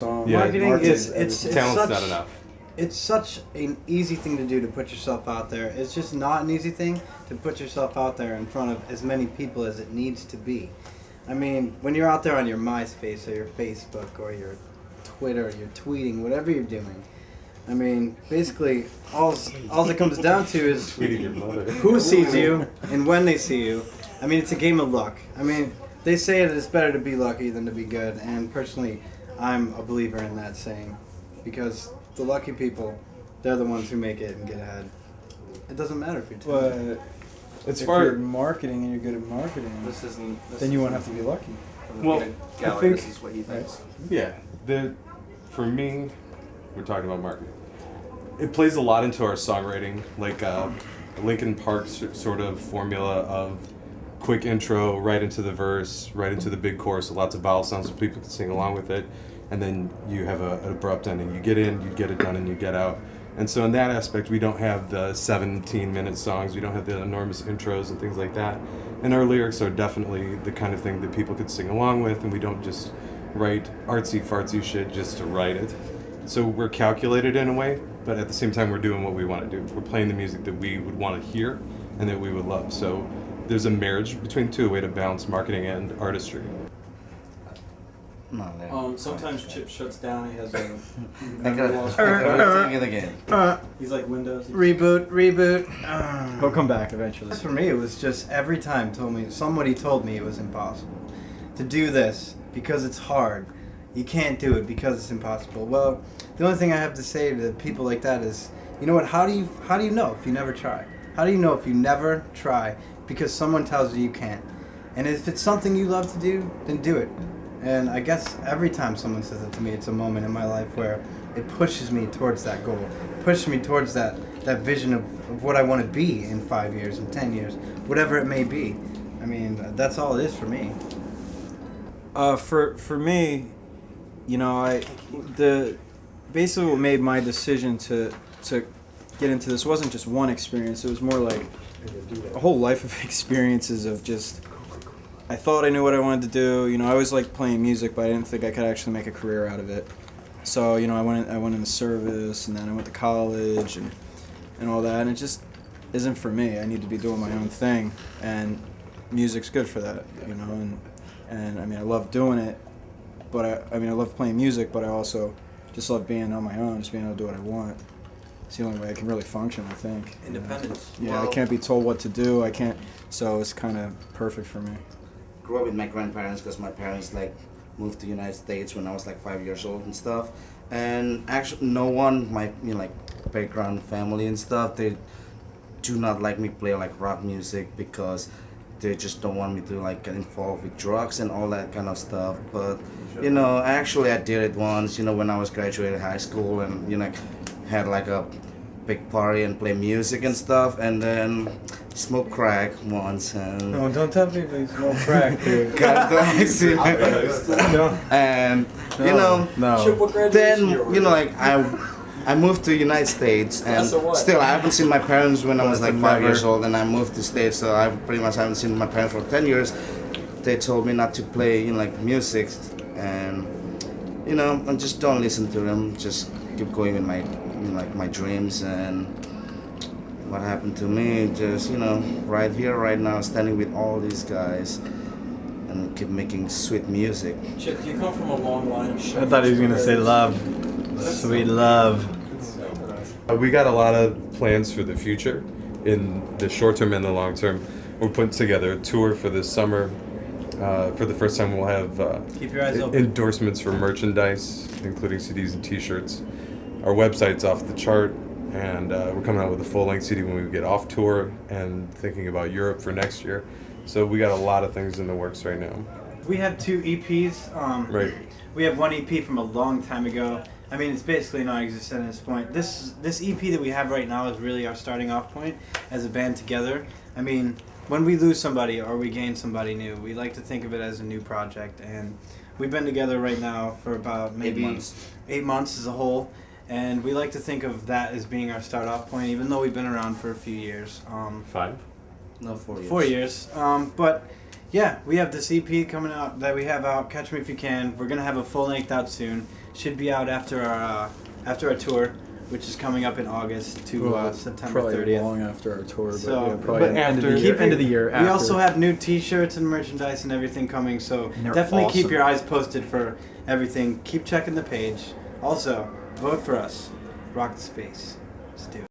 Yeah, Marketing is talent's such not enough. it's such an easy thing to do to put yourself out there. It's just not an easy thing to put yourself out there in front of as many people as it needs to be. I mean, when you're out there on your MySpace or your Facebook or your Twitter, you're tweeting, whatever you're doing. I mean, basically, all it comes down to is Tweeting your mother. who sees you and when they see you. I mean, it's a game of luck. I mean, they say that it's better to be lucky than to be good, and personally, I'm a believer in that saying, because the lucky people, they're the ones who make it and get ahead. It doesn't matter if you're talented. But It's if far. you're marketing and you're good at marketing, then you won't have to be lucky. Well, Gallagher, I think- this is what he thinks. Yeah, for me, we're talking about marketing. It plays a lot into our songwriting, like Linkin Park sort of formula of quick intro, right into the verse, right into the big chorus, lots of vowel sounds so people can sing along with it, and then you have an abrupt ending. You get in, you get it done, and you get out. And so in that aspect, we don't have the 17-minute songs, we don't have the enormous intros and things like that. And our lyrics are definitely the kind of thing that people could sing along with, and we don't just write artsy-fartsy shit just to write it. So we're calculated in a way, but at the same time we're doing what we want to do. We're playing the music that we would want to hear and that we would love. So there's a marriage between two, a way to balance marketing and artistry. No, there. Sometimes Chip shuts down. He has a I memory loss. gotta take it again. He's like Windows. Reboot. He'll come back eventually. For me, it was just every time somebody told me it was impossible to do this because it's hard. You can't do it because it's impossible. Well, the only thing I have to say to people like that is, you know what? How do you know if you never try? How do you know if you never try? Because someone tells you can't. And if it's something you love to do, then do it. And I guess every time someone says it to me, it's a moment in my life where it pushes me towards that goal, pushes me towards that vision of what I want to be in 5 years, in 10 years, whatever it may be. I mean, that's all it is for me. For me, you know, basically what made my decision to get into this wasn't just one experience. It was more like a whole life of experiences of just. I thought I knew what I wanted to do. You know, I always liked playing music, but I didn't think I could actually make a career out of it. So, you know, I went into service, and then I went to college, and all that, and it just isn't for me. I need to be doing my own thing, and music's good for that, you know. And I mean, I love doing it, but I love playing music, but I also just love being on my own, just being able to do what I want. It's the only way I can really function, I think. Independence. Yeah, I can't be told what to do. I can't. So it's kind of perfect for me. Grew up with my grandparents because my parents like moved to the United States when I was like 5 years old and stuff. And actually, no one, my like background family and stuff, they do not like me play like rock music because they just don't want me to like get involved with drugs and all that kind of stuff. But you know, actually, I did it once. You know, when I was graduating high school and you know, had like a big party and play music and stuff, and then smoke crack once and. No, don't tell people you smoke crack, dude. Got the accident. And you know, Chip, what graduation then year were you know, like I moved to the United States, and Class of what? still I haven't seen my parents when I was Class like of 5 never. years old, and I moved to States, so I pretty much haven't seen my parents for 10 years. They told me not to play, you know, like music, and you know, I just don't listen to them. Just keep going with my, you know, like my dreams and. What happened to me, just, you know, right here, right now, standing with all these guys and keep making sweet music. Chip, do you come from a long line of I thought he was gonna say love, sweet love. We got a lot of plans for the future, in the short term and the long term. We're putting together a tour for this summer. For the first time, we'll have Keep your eyes open. endorsements for merchandise, including CDs and T-shirts. Our website's off the chart, and we're coming out with a full-length CD when we get off tour, and thinking about Europe for next year. So we got a lot of things in the works right now. We have 2 EPs. Right. We have 1 EP from a long time ago. I mean, it's basically non-existent at this point. This EP that we have right now is really our starting off point as a band together. I mean, when we lose somebody or we gain somebody new, we like to think of it as a new project. And we've been together right now for about maybe 8 months as a whole. And we like to think of that as being our start off point, even though we've been around for a few years. 5? No, 4 years. 4 years. But yeah, we have this EP coming out that we have out, Catch Me If You Can. We're going to have a full length out soon. should be out after our tour, which is coming up in August to September probably 30th. long after our tour, but So- yeah, probably But end of after- the year. Keep End it- of the year. We After. also have new T-shirts and merchandise and everything coming, so And they're definitely keep awesome. your eyes posted for everything. Keep checking the page. Also, vote for us. Rock the space. Let's do it.